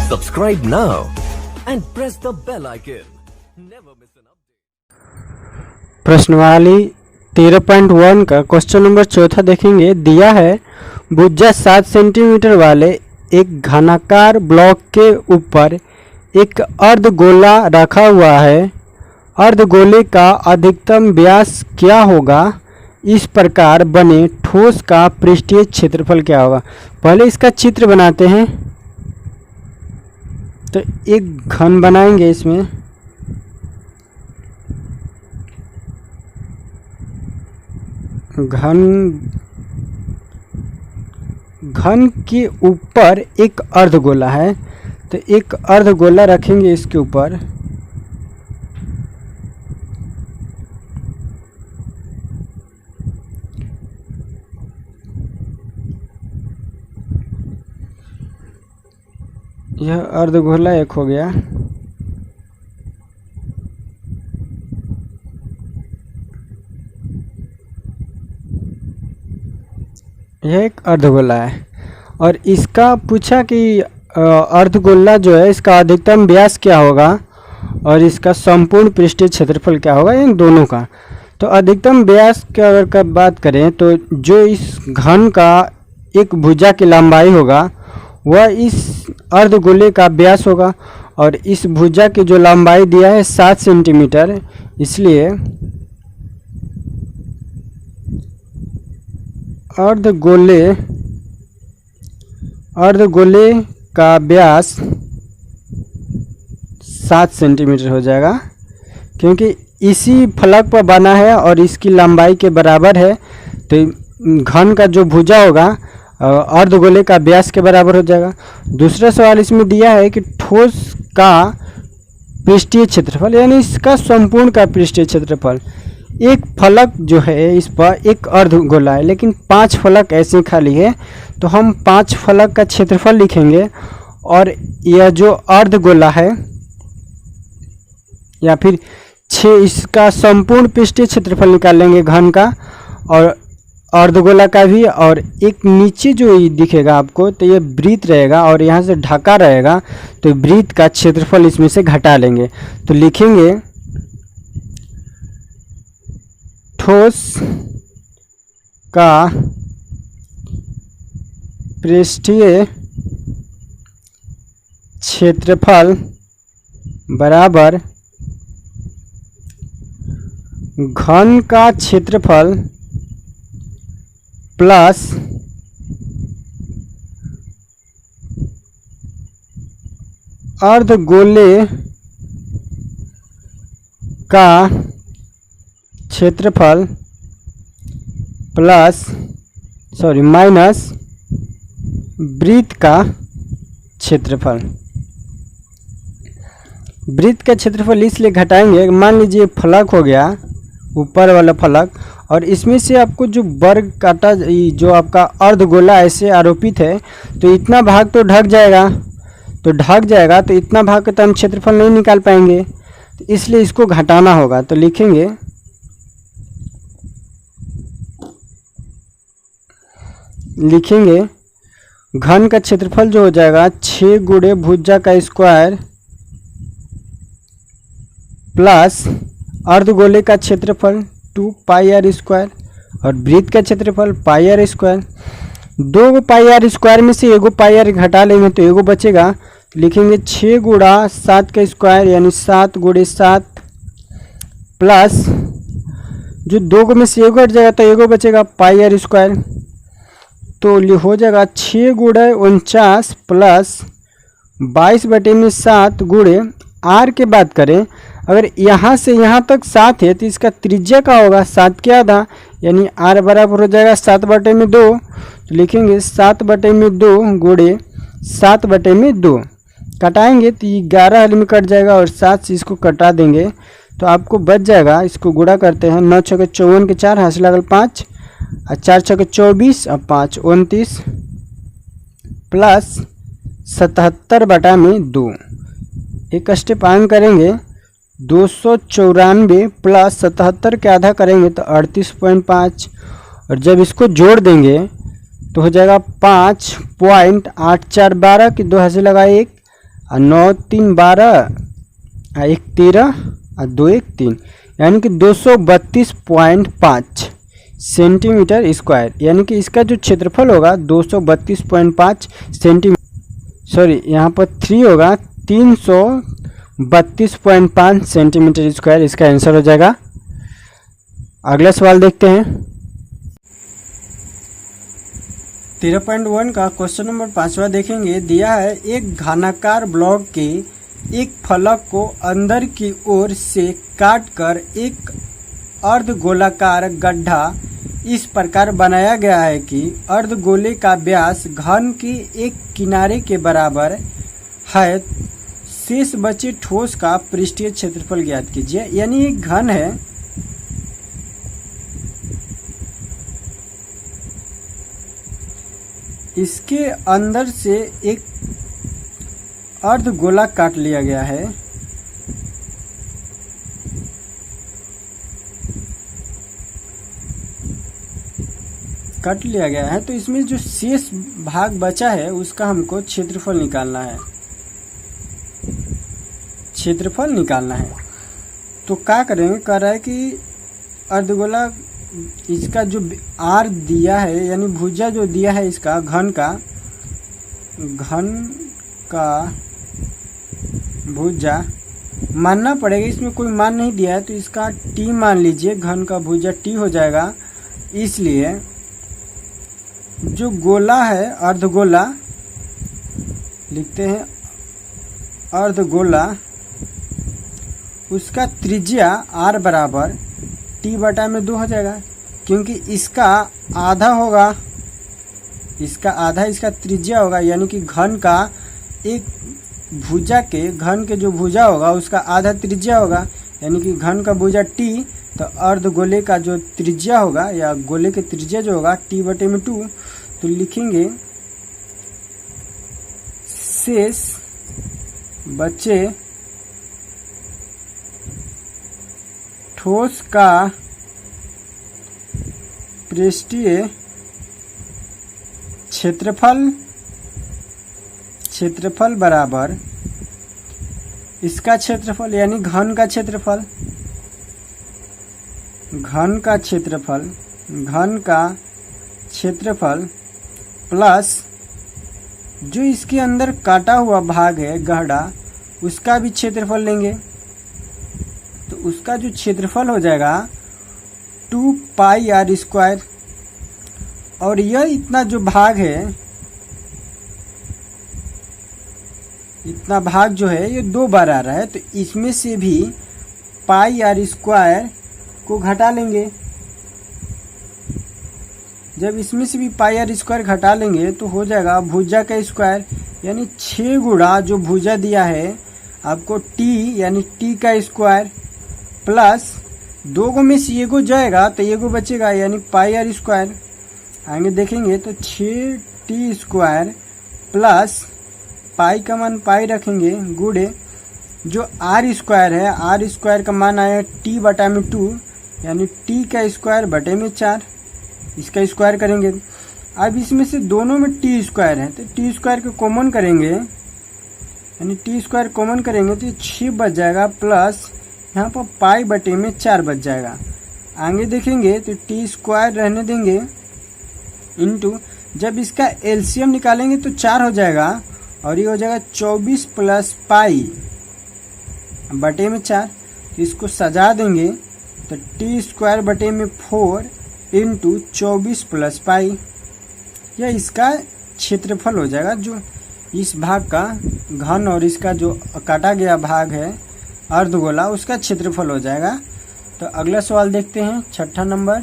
Subscribe now and press the bell icon. Never miss an update. प्रश्नावली 13.1 का question number चौथा देखेंगे। दिया है भुजा 7 सेंटीमीटर वाले एक घनाकार ब्लॉक के ऊपर एक अर्धगोला रखा हुआ है। अर्धगोले का अधिकतम व्यास क्या होगा? इस प्रकार बने ठोस का पृष्ठीय क्षेत्रफल क्या होगा? पहले इसका चित्र बनाते हैं। तो एक घन बनाएंगे। इसमें घन के ऊपर एक अर्धगोला है, तो एक अर्धगोला रखेंगे इसके ऊपर। यह अर्धगोला एक हो गया। यह एक अर्धगोला है और इसका पूछा कि अर्धगोला जो है इसका अधिकतम व्यास क्या होगा और इसका संपूर्ण पृष्ठीय क्षेत्रफल क्या होगा, इन दोनों का। तो अधिकतम व्यास की अगर बात करें तो जो इस घन का एक भुजा की लंबाई होगा वह इस अर्धगोले का व्यास होगा, और इस भुजा की जो लंबाई दिया है 7 सेंटीमीटर, इसलिए अर्धगोले का व्यास 7 सेंटीमीटर हो जाएगा, क्योंकि इसी फलक पर बना है और इसकी लंबाई के बराबर है। तो घन का जो भुजा होगा अर्धगोले का व्यास के बराबर हो जाएगा। दूसरा सवाल इसमें दिया है कि ठोस का पृष्ठीय क्षेत्रफल, यानी इसका संपूर्ण का पृष्ठीय क्षेत्रफल। एक फलक जो है इस पर एक अर्धगोला है, लेकिन 5 फलक ऐसे खाली है, तो हम 5 फलक का क्षेत्रफल लिखेंगे और यह जो अर्धगोला है या फिर 6, इसका संपूर्ण पृष्ठीय क्षेत्रफल निकाल लेंगे घन का और अर्धगोला का भी। और एक नीचे जो दिखेगा आपको, तो ये वृत्त रहेगा और यहाँ से ढका रहेगा, तो वृत्त का क्षेत्रफल इसमें से घटा लेंगे। तो लिखेंगे ठोस का पृष्ठीय क्षेत्रफल बराबर घन का क्षेत्रफल प्लस अर्धगोले का क्षेत्रफल माइनस वृत्त का क्षेत्रफल। वृत्त का क्षेत्रफल इसलिए घटाएंगे, मान लीजिए फलक हो गया ऊपर वाला फलक, और इसमें से आपको जो वर्ग काटा जो आपका अर्धगोला ऐसे आरोपित है, तो इतना भाग तो ढक जाएगा, तो इतना भाग का तो हम क्षेत्रफल नहीं निकाल पाएंगे, तो इसलिए इसको घटाना होगा। तो लिखेंगे घन का क्षेत्रफल जो हो जाएगा 6 गुणे भुजा का स्क्वायर प्लस अर्धगोले का क्षेत्रफल 2 पाई आर स्क्वायर और वृत्त का क्षेत्रफल pi r square. 2 pi r square में से एगो पाई आर घटा लेंगे तो एगो बचेगा। लिखेंगे 6 गुणा 7 का स्क्वायर यानी 7 गुणे 7 प्लस जो 2 में से एगो हट जाएगा तो एगो बचेगा पाई आर स्क्वायर। तो हो जाएगा 6 गुणे 49 प्लस 22/7 गुणे आर के बात करें, अगर यहाँ से यहाँ तक 7 है तो इसका त्रिज्या का होगा 7 के आधा, यानी आर बराबर हो जाएगा 7/2। तो लिखेंगे 7/2 गुणे 7/2। कटाएंगे तो 11 हल में कट जाएगा और 7 से इसको कटा देंगे तो आपको बच जाएगा। इसको गुणा करते हैं, 9 × 54 के 4 हाथ लगल 5 और 4 × 24 और 5 29 प्लस 77/2। एक स्टेप आगे करेंगे, 294 प्लस 77 के आधा करेंगे तो 38.5, और जब इसको जोड़ देंगे तो हो जाएगा 5.8412 की 2 हाथ से लगा 1 और 9 3 12 और 1 13 और 2 1 3, यानी कि 232.5 सेंटीमीटर स्क्वायर, यानी कि इसका जो क्षेत्रफल होगा 232.5 सेंटीमीटर, सॉरी यहाँ पर 3 होगा, 332.5 सेंटीमीटर स्क्वायर इसका आंसर हो जाएगा। अगला सवाल देखते हैं। 13.1 का क्वेश्चन नंबर 5वां देखेंगे। दिया है एक घनाकार ब्लॉक के एक फलक को अंदर की ओर से काटकर एक अर्धगोलाकार गड्ढा इस प्रकार बनाया गया है कि अर्धगोले का व्यास घन के एक किनारे के बराबर है। शेष बचे ठोस का पृष्ठीय क्षेत्रफल ज्ञात कीजिए। यानी एक घन है, इसके अंदर से एक अर्धगोला काट लिया गया है। तो इसमें जो शेष भाग बचा है उसका हमको क्षेत्रफल निकालना है। तो क्या करेंगे, कह रहा है कि अर्धगोला इसका जो आर दिया है, यानी भुजा जो दिया है इसका घन का भुजा मानना पड़ेगा। इसमें कोई मान नहीं दिया है तो इसका टी मान लीजिए, घन का भुजा टी हो जाएगा। इसलिए जो गोला है अर्धगोला लिखते हैं, अर्धगोला उसका त्रिज्या r बराबर t बटा में 2 हो जाएगा, क्योंकि इसका आधा होगा, इसका त्रिज्या होगा, यानी कि घन का एक भुजा के घन के जो भुजा होगा उसका आधा त्रिज्या होगा, यानी कि घन का भुजा t, तो अर्धगोले का जो त्रिज्या होगा या गोले के त्रिज्या जो होगा t बटे में 2। तो लिखेंगे शेष बचे ठोस का पृष्ठीय क्षेत्रफल बराबर इसका क्षेत्रफल, यानी घन का क्षेत्रफल प्लस जो इसके अंदर काटा हुआ भाग है गहरा उसका भी क्षेत्रफल लेंगे। तो उसका जो क्षेत्रफल हो जाएगा 2 पाई आर स्क्वायर, और यह इतना जो भाग है, इतना भाग जो है ये 2 बार आ रहा है, तो इसमें से भी पाई आर स्क्वायर को घटा लेंगे। जब इसमें से भी पाई आर स्क्वायर घटा लेंगे तो हो जाएगा भुजा का स्क्वायर, यानी 6 गुणा जो भुजा दिया है आपको t, यानी t का स्क्वायर प्लस 2 को में से एगो जाएगा तो एगो बचेगा, यानी पाई आर स्क्वायर। आगे देखेंगे तो 6t स्क्वायर प्लस पाई का मान पाई रखेंगे गुणे जो आर स्क्वायर है, आर स्क्वायर का मान आया t बटा में 2, यानी t का स्क्वायर बटे में 4, इसका स्क्वायर करेंगे। अब इसमें से दोनों में टी स्क्वायर है तो टी स्क्वायर को कॉमन करेंगे, यानी टी स्क्वायर कॉमन करेंगे तो 6 बच जाएगा, प्लस यहाँ पर पाई बटे में 4 बच जाएगा। आगे देखेंगे तो टी स्क्वायर रहने देंगे, इनटू जब इसका एलसीएम निकालेंगे तो 4 हो जाएगा, और ये हो जाएगा 24 प्लस पाई बटे में 4। तो इसको सजा देंगे तो टी स्क्वायर बटे में 4 इंटू 24 प्लस पाई, यह इसका क्षेत्रफल हो जाएगा। जो इस भाग का घन और इसका जो काटा गया भाग है अर्धगोला उसका क्षेत्रफल हो जाएगा। तो अगला सवाल देखते हैं, 6ठा नंबर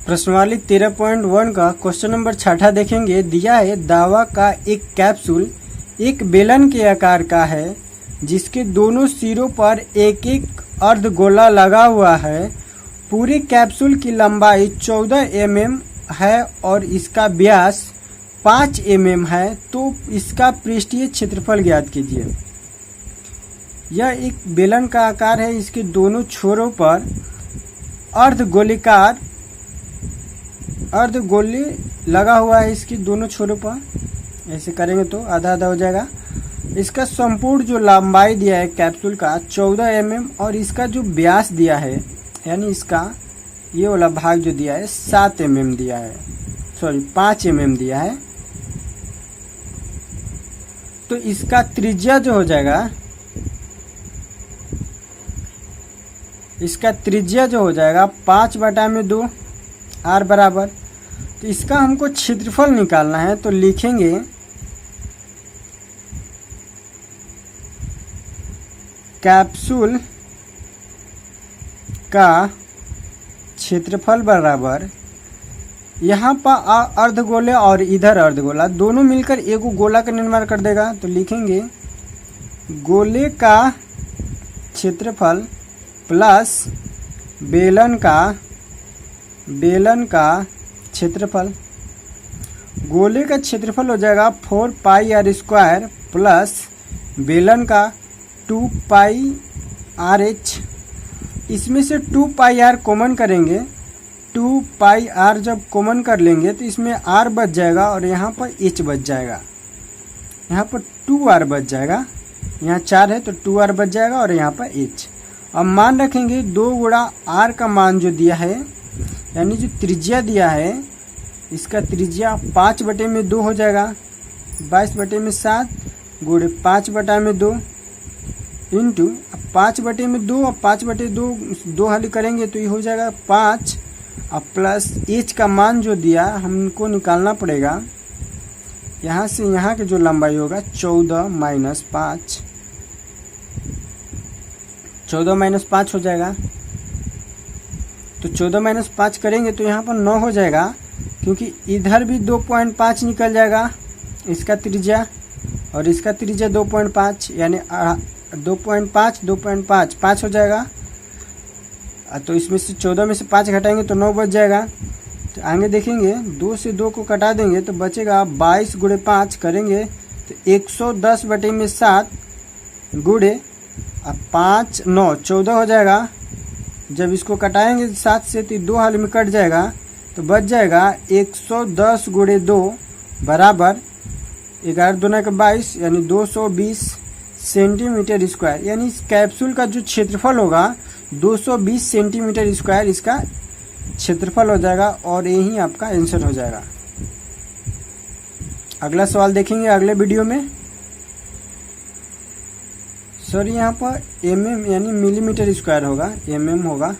प्रश्नावली 13.1 का क्वेश्चन नंबर 6ठा देखेंगे। दिया है दावा का एक कैप्सूल एक बेलन के आकार का है जिसके दोनों सिरों पर एक एक अर्धगोला लगा हुआ है। पूरे कैप्सूल की लंबाई 14 mm है और इसका व्यास 5 mm है, तो इसका पृष्ठीय क्षेत्रफल ज्ञात कीजिए। यह एक बेलन का आकार है, इसके दोनों छोरों पर अर्धगोले लगा हुआ है, इसके दोनों छोरों पर ऐसे करेंगे तो आधा आधा हो जाएगा। इसका संपूर्ण जो लंबाई दिया है कैप्सूल का 14 mm और इसका जो व्यास दिया है यानी इसका ये वाला भाग जो दिया है 7 mm दिया है, सॉरी 5 mm दिया है। तो इसका त्रिज्या जो हो जाएगा, इसका त्रिज्या जो हो जाएगा 5/2 r बराबर। तो इसका हमको क्षेत्रफल निकालना है, तो लिखेंगे कैप्सूल का क्षेत्रफल बराबर यहाँ पर अर्धगोले और इधर अर्धगोला दोनों मिलकर एक गोला का निर्माण कर देगा। तो लिखेंगे गोले का क्षेत्रफल प्लस बेलन का क्षेत्रफल। गोले का क्षेत्रफल हो जाएगा 4πr² प्लस बेलन का 2πrh। इसमें से 2πr कॉमन करेंगे, 2πr जब कॉमन कर लेंगे तो इसमें r बच जाएगा और यहाँ पर h बच जाएगा, यहाँ पर 2r बच जाएगा, यहाँ 4 है तो 2r बच जाएगा और यहाँ पर h। अब मान रखेंगे 2 गुणा r का मान जो दिया है यानी जो त्रिज्या दिया है इसका त्रिज्या 5/2 हो जाएगा, 22/7 गुणे 5/2 इंटू 5/2 और 5/2 दो हल करेंगे तो ये हो जाएगा 5 और प्लस h का मान जो दिया हमको निकालना पड़ेगा। यहाँ से यहाँ की जो लंबाई होगा 14 - 5 हो जाएगा। तो 14 - 5 करेंगे तो यहाँ पर 9 हो जाएगा, क्योंकि इधर भी 2.5 निकल जाएगा इसका त्रिज्या और इसका त्रिज्या 2.5 यानी 2.5 5 हो जाएगा। तो इसमें से 14 में से 5 घटाएंगे तो 9 बच जाएगा। तो आगे देखेंगे 2 से 2 को कटा देंगे तो बचेगा 22 गुणे 5 करेंगे तो 110/7 गुणे 5 9 14 हो जाएगा। जब इसको कटाएंगे 7 से तो 2 हाल में कट जाएगा तो बच जाएगा 110 गुणे 2 बराबर 11 दूना का 22 यानी 220 सेंटीमीटर स्क्वायर। यानी इस कैप्सूल का जो क्षेत्रफल होगा 220 सेंटीमीटर स्क्वायर इसका क्षेत्रफल हो जाएगा और यही आपका आंसर हो जाएगा। अगला सवाल देखेंगे अगले वीडियो में। सॉरी यहाँ पर mm यानी मिलीमीटर स्क्वायर होगा, mm होगा।